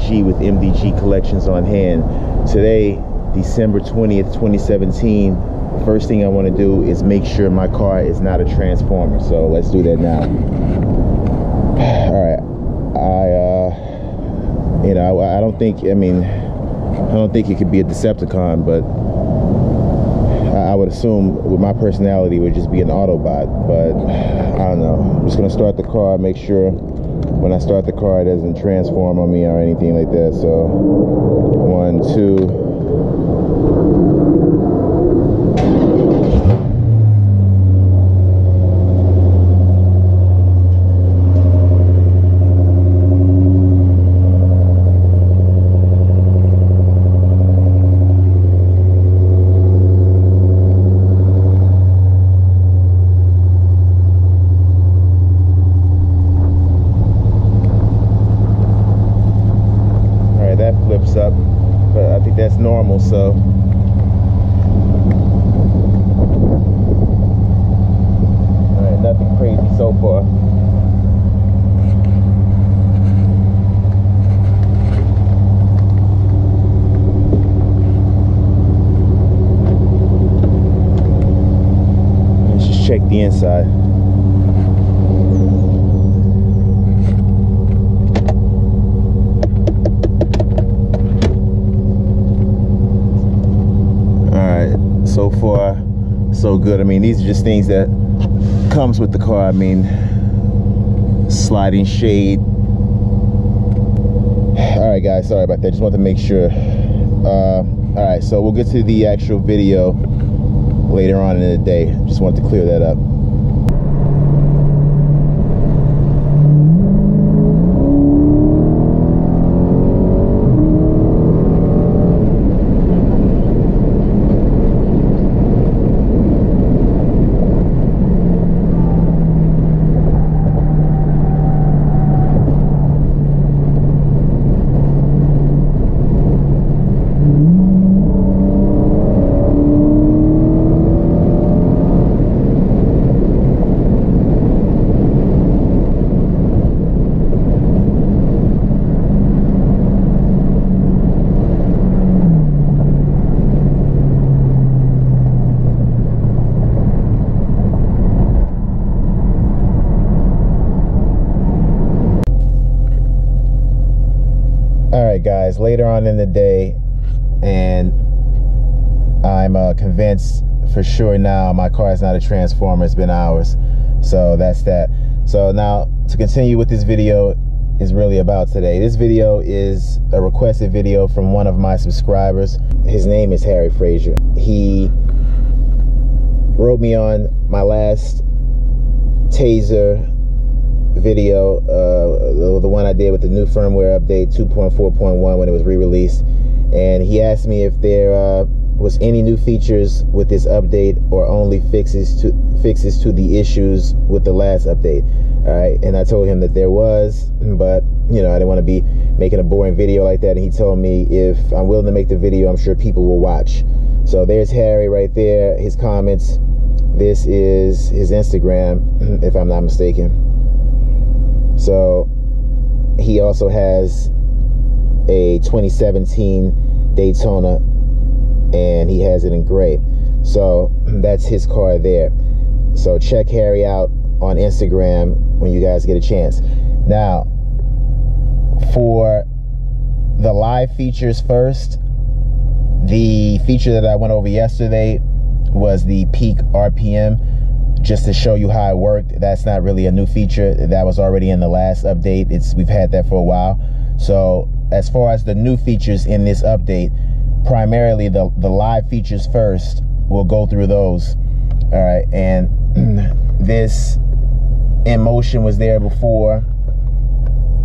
MDG with MDG Collections on Hand. Today, December 20th, 2017, the first thing I want to do is make sure my car is not a transformer. So let's do that now. All right, I don't think, I don't think it could be a Decepticon, but I would assume with my personality it would just be an Autobot, but I don't know. I'm just gonna start the car, make sure when I start the car it doesn't transform on me or anything like that. So 1, 2. Flips up, but I think that's normal. So all right, nothing crazy so far. Let's just check the inside. So far, so good. I mean, these are just things that comes with the car. I mean, sliding shade. All right, guys, sorry about that. Just want to make sure. All right, so we'll get to the actual video later on in the day. Just wanted to clear that up. All right, guys, later on in the day, and I'm convinced for sure now my car is not a transformer. It's been hours, so that's that. So now to continue what this video is really about today. This video is a requested video from one of my subscribers. His name is Harry Frazier. He wrote me on my last Tazer video, the one I did with the new firmware update 2.4.1 when it was re-released, and he asked me if there was any new features with this update or only fixes to the issues with the last update. All right, and I told him that there was, but I didn't want to be making a boring video like that, and he told me if I'm willing to make the video, I'm sure people will watch. So there's Harry right there, his comments. This is his Instagram, if I'm not mistaken. So he also has a 2017 Daytona, and he has it in gray. So that's his car there. So check Harry out on Instagram when you guys get a chance. Now, for the live features first, the feature that I went over yesterday was the peak RPM. Just to show you how it worked. That's not really a new feature. That was already in the last update. We've had that for a while. So as far as the new features in this update, primarily the live features first. We'll go through those. All right, and this in motion was there before.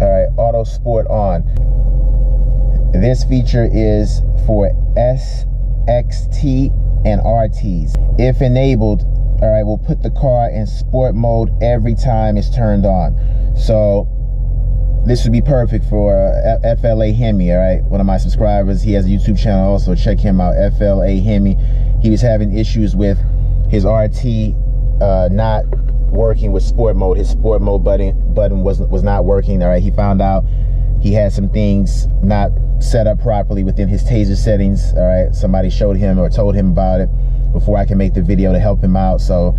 All right, auto sport on. This feature is for S, XT, and RTs. If enabled, all right, we'll put the car in sport mode every time it's turned on. So this would be perfect for FLA Hemi, all right? One of my subscribers, he has a YouTube channel also. Check him out, FLA Hemi. He was having issues with his RT not working with sport mode. His sport mode button was not working, all right? He found out he had some things not set up properly within his Tazer settings. All right, somebody showed him or told him about it before I can make the video to help him out. So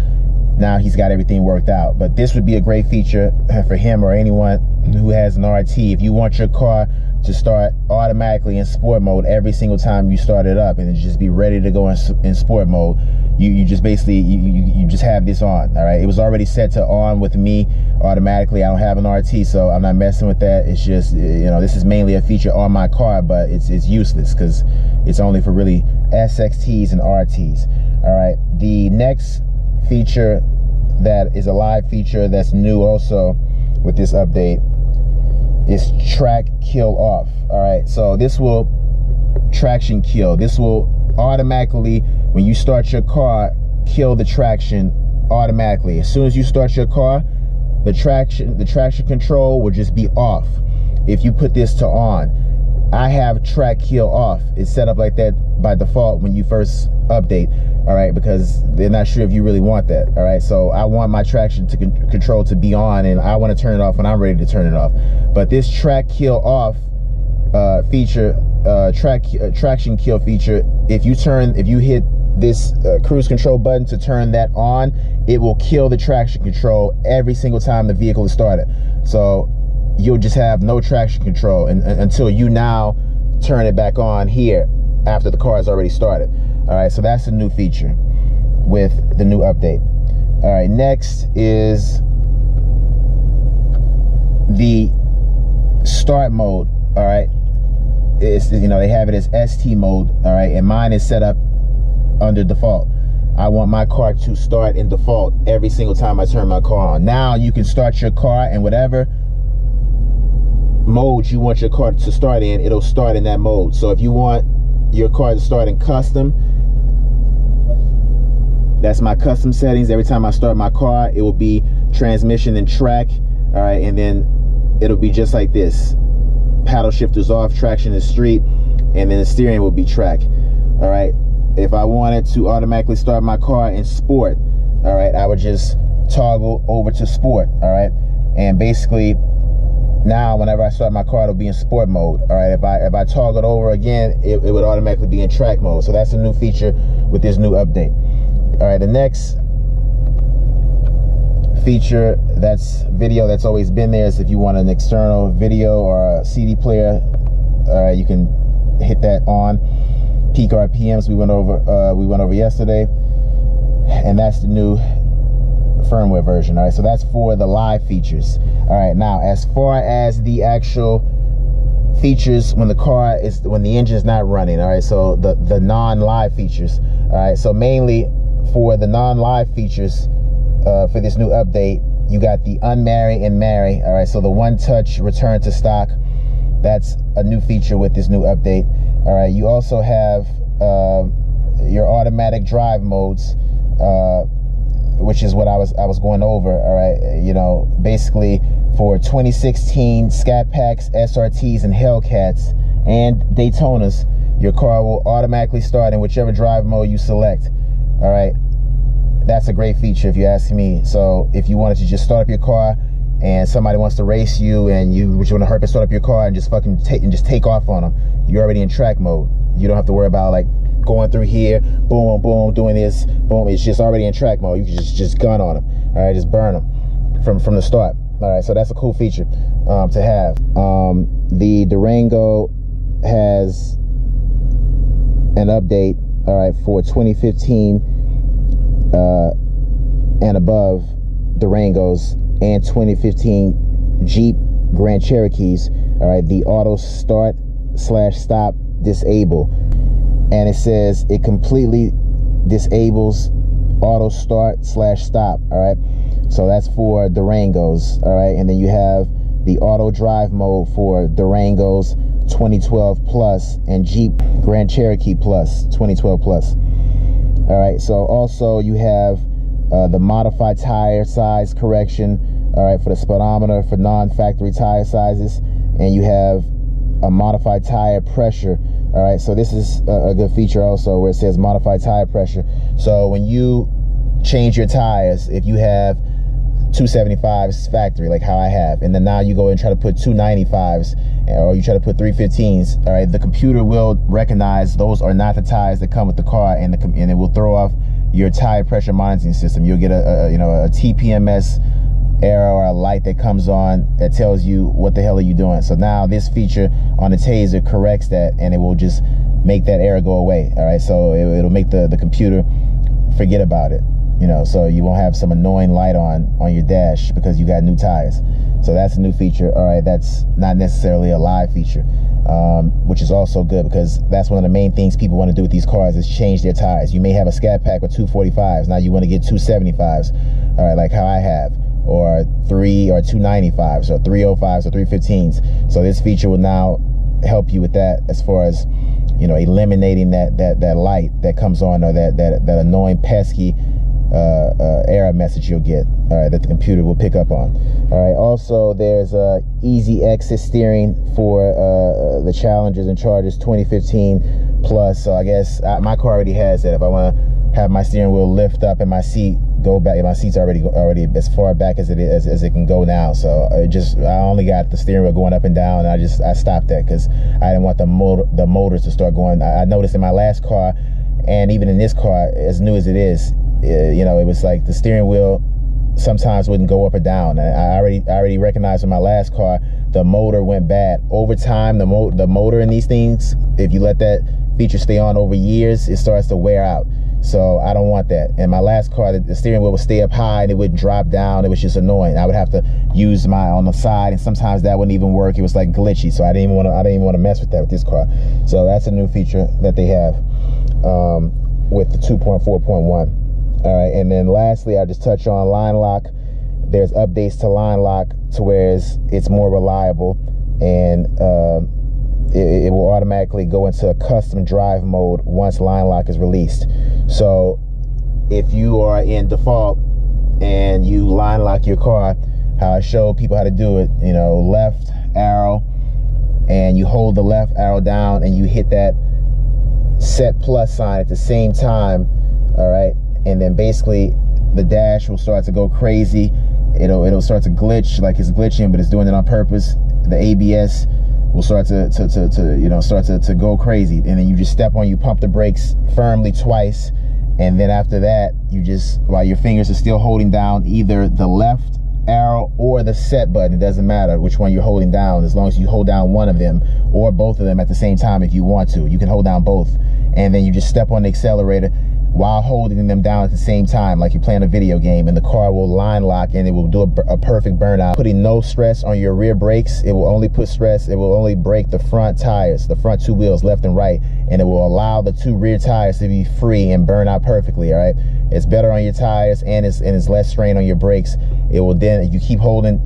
now he's got everything worked out. But this would be a great feature for him or anyone who has an RT. If you want your car to start automatically in sport mode every single time you start it up, and just be ready to go in sport mode, you just basically you just have this on. All right, it was already set to on with me automatically. I don't have an RT, so I'm not messing with that. It's just, you know, this is mainly a feature on my car, but it's useless because it's only for really SXTs and RTs. All right, the next feature that is a live feature that's new also with this update is track kill off. All right, so this will traction kill. This will automatically, when you start your car, kill the traction automatically. As soon as you start your car, the traction control will just be off if you put this to on. I have track kill off. It's set up like that by default when you first update, all right, because they're not sure if you really want that. All right, so I want my traction to control to be on, and I want to turn it off when I'm ready to turn it off. But this track kill off feature, traction kill feature, if you hit this cruise control button to turn that on, it will kill the traction control every single time the vehicle is started. So you'll just have no traction control until you now turn it back on here after the car is already started. All right, so that's a new feature with the new update. All right, next is the start mode. All right, it's, you know, they have it as ST mode. All right, and mine is set up under default. I want my car to start in default every single time I turn my car on. Now you can start your car in whatever mode you want your car to start in, it'll start in that mode. So if you want your car to start in custom, that's my custom settings. Every time I start my car, it will be transmission and track. All right, and then it'll be just like this: paddle shifters off, traction is street, and then the steering will be track. All right, if I wanted to automatically start my car in sport, all right, I would just toggle over to sport. All right, and basically now whenever I start my car, it'll be in sport mode. All right, if I toggle it over again, it would automatically be in track mode. So that's a new feature with this new update. All right, the next feature, that's video, that's always been there, is if you want an external video or a CD player, you can hit that on. Peak RPMs we went over yesterday, and that's the new firmware version. All right, so that's for the live features. All right, now as far as the actual features when the engine is not running, all right, so the non-live features. All right, so mainly for the non-live features for this new update, you got the unmarry and marry. All right, so the one-touch return to stock, that's a new feature with this new update. All right, you also have your automatic drive modes, which is what I was going over. All right, you know, basically for 2016 Scat Packs, SRTs, and Hellcats and Daytonas, your car will automatically start in whichever drive mode you select. All right, that's a great feature if you ask me. So if you wanted to just start up your car and somebody wants to race you, and you want to hurry up and start up your car and just take off on them, you're already in track mode. You don't have to worry about like going through here, boom, boom, doing this, boom. It's just already in track mode. You can just gun on them. All right, just burn them from the start. All right, so that's a cool feature to have. The Durango has an update, all right, for 2015 and above Durangos and 2015 Jeep Grand Cherokees. All right, the auto start / stop disable, and it says it completely disables auto start / stop. All right, so that's for Durangos. All right, and then you have the auto drive mode for Durangos 2012 plus and Jeep Grand Cherokee plus 2012 plus. All right, so also you have the modified tire size correction, all right, for the speedometer for non-factory tire sizes, and you have a modified tire pressure. All right, so this is a good feature also, where it says modified tire pressure. So when you change your tires, if you have 275s factory, like how I have, and then now you go and try to put 295s, or you try to put 315s, all right, the computer will recognize those are not the tires that come with the car, and it will throw off your tire pressure monitoring system. You'll get a TPMS error or a light that comes on that tells you what the hell are you doing. So now this feature on the Tazer corrects that, and it will just make that error go away. All right, so it'll make the computer forget about it, you know, so you won't have some annoying light on your dash because you got new tires. So that's a new feature. All right, that's not necessarily a live feature, which is also good, because that's one of the main things people want to do with these cars is change their tires. You may have a scat pack with 245s, now you want to get 275s, all right, like how I have, or 295s, or 305s, or 315s. So this feature will now help you with that, as far as, you know, eliminating that light that comes on, or that annoying pesky error message you'll get, all right, that the computer will pick up on. All right, also there's easy exit steering for the Challengers and Chargers 2015 plus. So I guess my car already has that. If I want to have my steering wheel lift up and my seat go back, my seat's already as far back as it can go now. So I only got the steering wheel going up and down, and I stopped that because I didn't want the motors to start going. I noticed in my last car, and even in this car, as new as it is, you know, it was like the steering wheel sometimes wouldn't go up or down. I already recognized in my last car the motor went bad. Over time, the motor in these things, if you let that feature stay on over years, it starts to wear out. So I don't want that. In my last car, the steering wheel would stay up high and it would drop down. It was just annoying. I would have to use on the side, and sometimes that wouldn't even work. It was like glitchy. So I didn't even want to mess with that with this car. So that's a new feature that they have with the 2.4.1. All right, and then lastly, I just touch on line lock. There's updates to line lock to where it's more reliable, and it will automatically go into a custom drive mode once line lock is released. So if you are in default and you line lock your car, how I show people how to do it, you know, left arrow, and you hold the left arrow down and you hit that set plus sign at the same time, all right, and then basically the dash will start to go crazy. It'll start to glitch like it's glitching, but it's doing it on purpose. The ABS will start to go crazy, and then you just you pump the brakes firmly twice, and then after that, you just, while your fingers are still holding down either the left arrow or the set button, it doesn't matter which one you're holding down, as long as you hold down one of them or both of them at the same time. If you want to, you can hold down both, and then you just step on the accelerator while holding them down at the same time, like you're playing a video game, and the car will line lock, and it will do a perfect burnout, putting no stress on your rear brakes. It will only put stress, it will only brake the front tires, the front two wheels, left and right, and it will allow the two rear tires to be free and burn out perfectly. All right, it's better on your tires, and it's less strain on your brakes. It will then, if you keep holding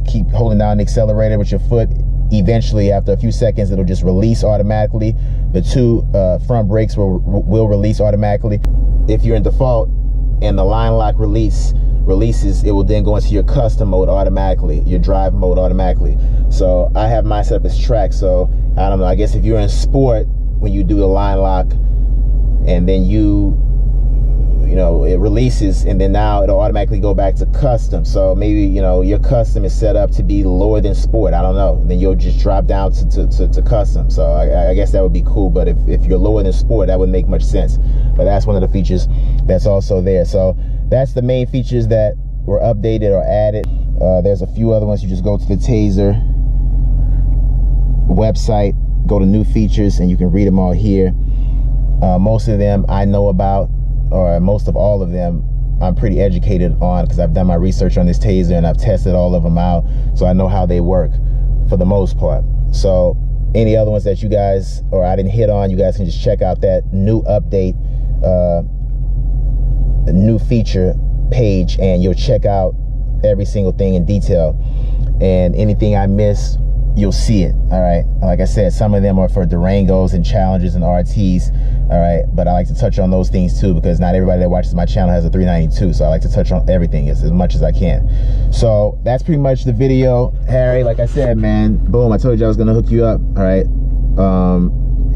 down the accelerator with your foot, eventually after a few seconds it'll just release automatically. The two front brakes will release automatically. If you're in default and the line lock releases, it will then go into your custom mode automatically, your drive mode automatically. So I have mine set up as track, so I don't know, I guess if you're in sport, when you do the line lock and then you know, it releases, and then now it'll automatically go back to custom. So maybe, you know, your custom is set up to be lower than sport, I don't know, then you'll just drop down to custom. So I guess that would be cool, but if you're lower than sport, that wouldn't make much sense. But that's one of the features that's also there. So that's the main features that were updated or added. There's a few other ones. You just go to the Tazer website, go to new features, and you can read them all here. Most of them I know about, or most of all of them I'm pretty educated on, because I've done my research on this Tazer and I've tested all of them out, so I know how they work for the most part. So any other ones that you guys, or I didn't hit on, you guys can just check out that new update, new feature page, and you'll check out every single thing in detail, and anything I miss, you'll see it. All right, like I said, some of them are for Durangos and Challengers and RTs, all right, but I like to touch on those things too, because not everybody that watches my channel has a 392, so I like to touch on everything as much as I can. So that's pretty much the video, Harry. Like I said, man, boom, I told you I was gonna hook you up. All right,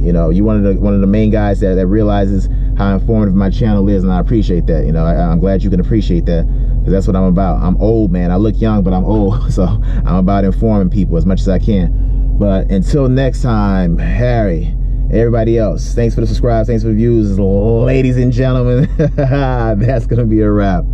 you know, you're one of the main guys that realizes how informative my channel is, and I appreciate that. You know, I'm glad you can appreciate that. because that's what I'm about. I'm old, man. I look young, but I'm old. So I'm about informing people as much as I can. But until next time, Harry, everybody else, thanks for the subscribe, thanks for the views, ladies and gentlemen. That's gonna be a wrap.